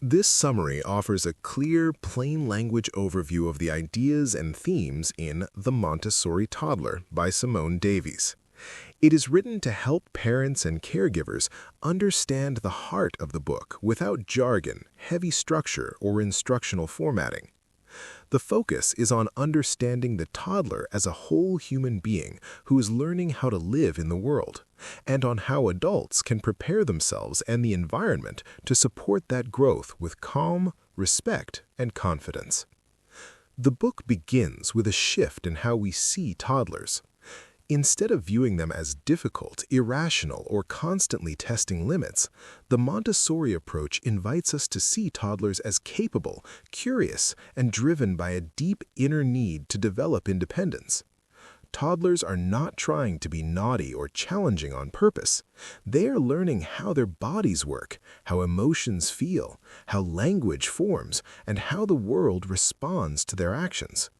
This summary offers a clear, plain language overview of the ideas and themes in The Montessori Toddler by Simone Davies. It is written to help parents and caregivers understand the heart of the book without jargon, heavy structure, or instructional formatting. The focus is on understanding the toddler as a whole human being who is learning how to live in the world, and on how adults can prepare themselves and the environment to support that growth with calm, respect, and confidence. The book begins with a shift in how we see toddlers. Instead of viewing them as difficult, irrational, or constantly testing limits, the Montessori approach invites us to see toddlers as capable, curious, and driven by a deep inner need to develop independence. Toddlers are not trying to be naughty or challenging on purpose. They are learning how their bodies work, how emotions feel, how language forms, and how the world responds to their actions.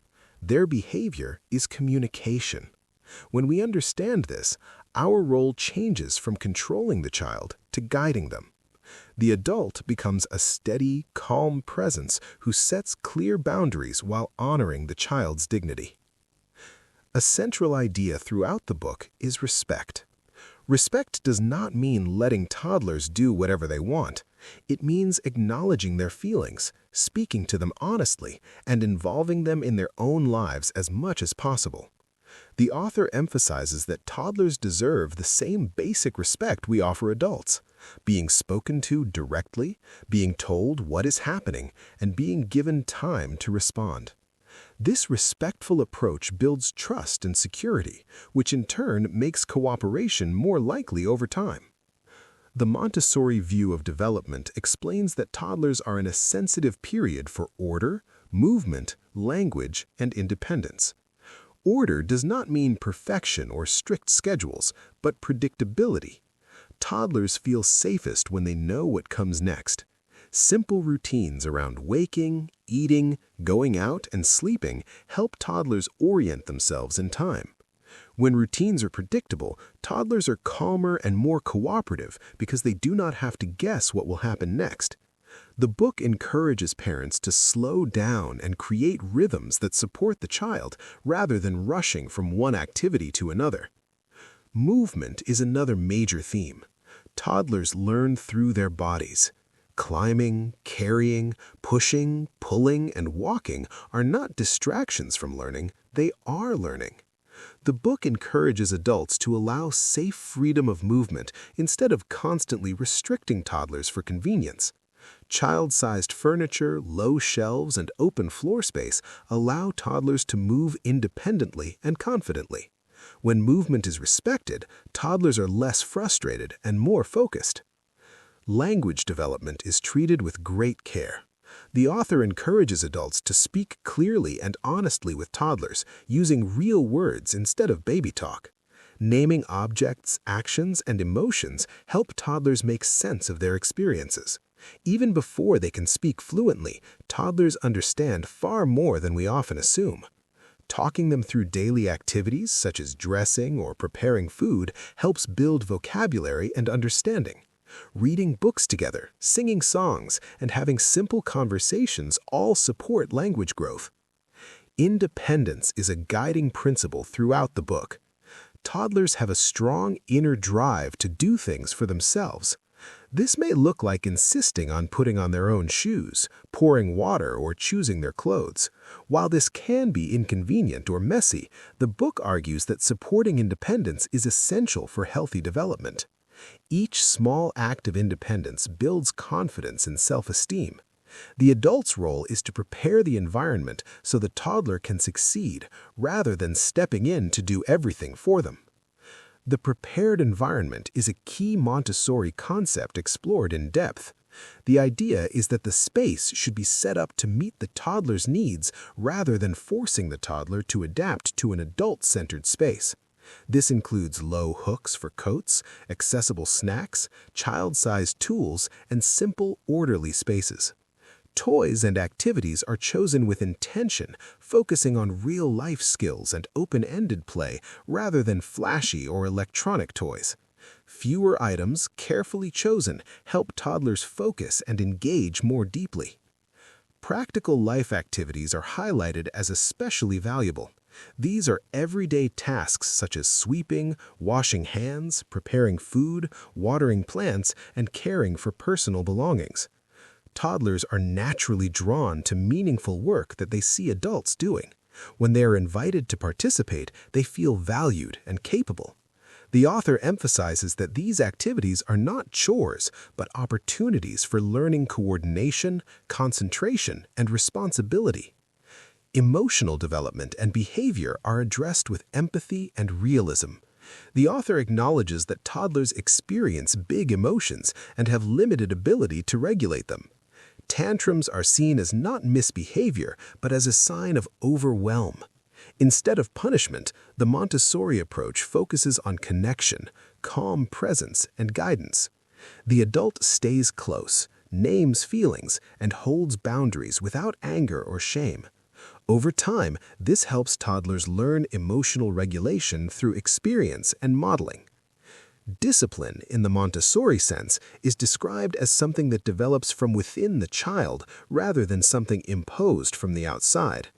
Their behavior is communication. When we understand this, our role changes from controlling the child to guiding them. The adult becomes a steady, calm presence who sets clear boundaries while honoring the child's dignity. A central idea throughout the book is respect. Respect does not mean letting toddlers do whatever they want. It means acknowledging their feelings, speaking to them honestly, and involving them in their own lives as much as possible. The author emphasizes that toddlers deserve the same basic respect we offer adults, being spoken to directly, being told what is happening, and being given time to respond. This respectful approach builds trust and security, which in turn makes cooperation more likely over time. The Montessori view of development explains that toddlers are in a sensitive period for order, movement, language, and independence. Order does not mean perfection or strict schedules, but predictability. Toddlers feel safest when they know what comes next. Simple routines around waking, eating, going out, and sleeping help toddlers orient themselves in time. When routines are predictable, toddlers are calmer and more cooperative because they do not have to guess what will happen next. The book encourages parents to slow down and create rhythms that support the child rather than rushing from one activity to another. Movement is another major theme. Toddlers learn through their bodies. Climbing, carrying, pushing, pulling, and walking are not distractions from learning, they are learning. The book encourages adults to allow safe freedom of movement instead of constantly restricting toddlers for convenience. Child-sized furniture, low shelves, and open floor space allow toddlers to move independently and confidently. When movement is respected, toddlers are less frustrated and more focused. Language development is treated with great care. The author encourages adults to speak clearly and honestly with toddlers, using real words instead of baby talk. Naming objects, actions, and emotions help toddlers make sense of their experiences. Even before they can speak fluently, toddlers understand far more than we often assume. Talking them through daily activities, such as dressing or preparing food, helps build vocabulary and understanding. Reading books together, singing songs, and having simple conversations all support language growth. Independence is a guiding principle throughout the book. Toddlers have a strong inner drive to do things for themselves. This may look like insisting on putting on their own shoes, pouring water, or choosing their clothes. While this can be inconvenient or messy, the book argues that supporting independence is essential for healthy development. Each small act of independence builds confidence and self-esteem. The adult's role is to prepare the environment so the toddler can succeed, rather than stepping in to do everything for them. The prepared environment is a key Montessori concept explored in depth. The idea is that the space should be set up to meet the toddler's needs rather than forcing the toddler to adapt to an adult-centered space. This includes low hooks for coats, accessible snacks, child-sized tools, and simple, orderly spaces. Toys and activities are chosen with intention, focusing on real-life skills and open-ended play rather than flashy or electronic toys. Fewer items, carefully chosen, help toddlers focus and engage more deeply. Practical life activities are highlighted as especially valuable. These are everyday tasks such as sweeping, washing hands, preparing food, watering plants, and caring for personal belongings. Toddlers are naturally drawn to meaningful work that they see adults doing. When they are invited to participate, they feel valued and capable. The author emphasizes that these activities are not chores, but opportunities for learning coordination, concentration, and responsibility. Emotional development and behavior are addressed with empathy and realism. The author acknowledges that toddlers experience big emotions and have limited ability to regulate them. Tantrums are seen as not misbehavior, but as a sign of overwhelm. Instead of punishment, the Montessori approach focuses on connection, calm presence, and guidance. The adult stays close, names feelings, and holds boundaries without anger or shame. Over time, this helps toddlers learn emotional regulation through experience and modeling. Discipline, in the Montessori sense, is described as something that develops from within the child rather than something imposed from the outside.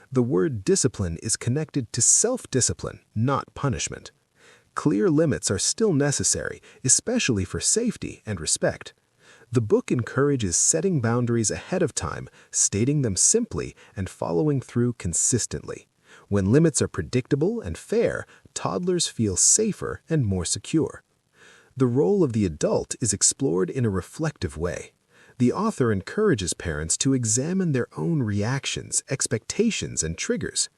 The word discipline is connected to self-discipline, not punishment. Clear limits are still necessary, especially for safety and respect. The book encourages setting boundaries ahead of time, stating them simply, and following through consistently. When limits are predictable and fair, toddlers feel safer and more secure. The role of the adult is explored in a reflective way. The author encourages parents to examine their own reactions, expectations, and triggers.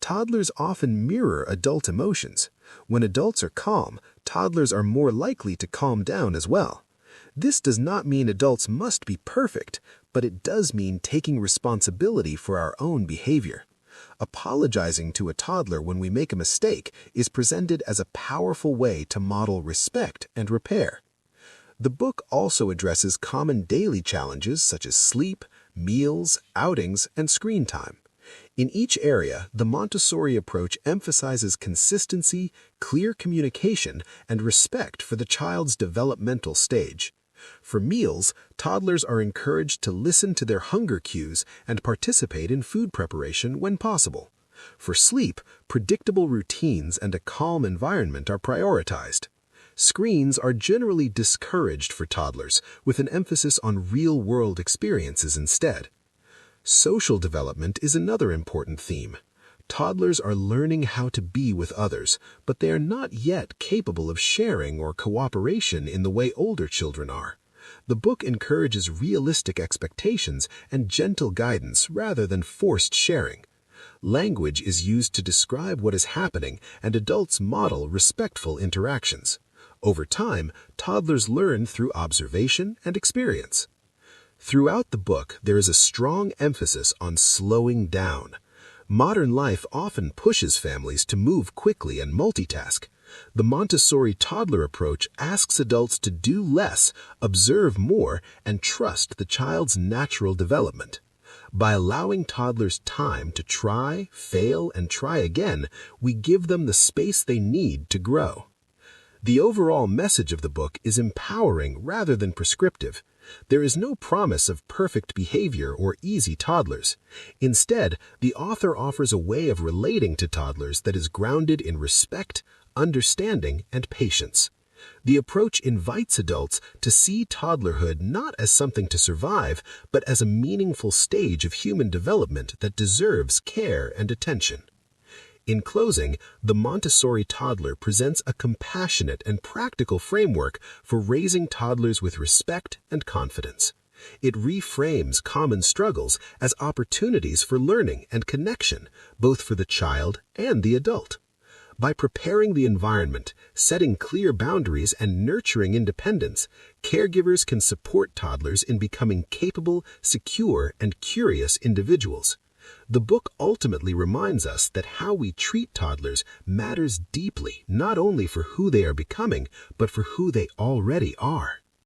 Toddlers often mirror adult emotions. When adults are calm, toddlers are more likely to calm down as well. This does not mean adults must be perfect, but it does mean taking responsibility for our own behavior. Apologizing to a toddler when we make a mistake is presented as a powerful way to model respect and repair. The book also addresses common daily challenges such as sleep, meals, outings, and screen time. In each area, the Montessori approach emphasizes consistency, clear communication, and respect for the child's developmental stage. For meals, toddlers are encouraged to listen to their hunger cues and participate in food preparation when possible. For sleep, predictable routines and a calm environment are prioritized. Screens are generally discouraged for toddlers, with an emphasis on real-world experiences instead. Social development is another important theme. Toddlers are learning how to be with others, but they are not yet capable of sharing or cooperation in the way older children are. The book encourages realistic expectations and gentle guidance rather than forced sharing. Language is used to describe what is happening, and adults model respectful interactions. Over time, toddlers learn through observation and experience. Throughout the book, there is a strong emphasis on slowing down. Modern life often pushes families to move quickly and multitask. The Montessori toddler approach asks adults to do less, observe more, and trust the child's natural development. By allowing toddlers time to try, fail, and try again, we give them the space they need to grow. The overall message of the book is empowering rather than prescriptive. There is no promise of perfect behavior or easy toddlers. Instead, the author offers a way of relating to toddlers that is grounded in respect, understanding, and patience. The approach invites adults to see toddlerhood not as something to survive, but as a meaningful stage of human development that deserves care and attention. In closing, the Montessori Toddler presents a compassionate and practical framework for raising toddlers with respect and confidence. It reframes common struggles as opportunities for learning and connection, both for the child and the adult. By preparing the environment, setting clear boundaries, and nurturing independence, caregivers can support toddlers in becoming capable, secure, and curious individuals. The book ultimately reminds us that how we treat toddlers matters deeply, not only for who they are becoming, but for who they already are.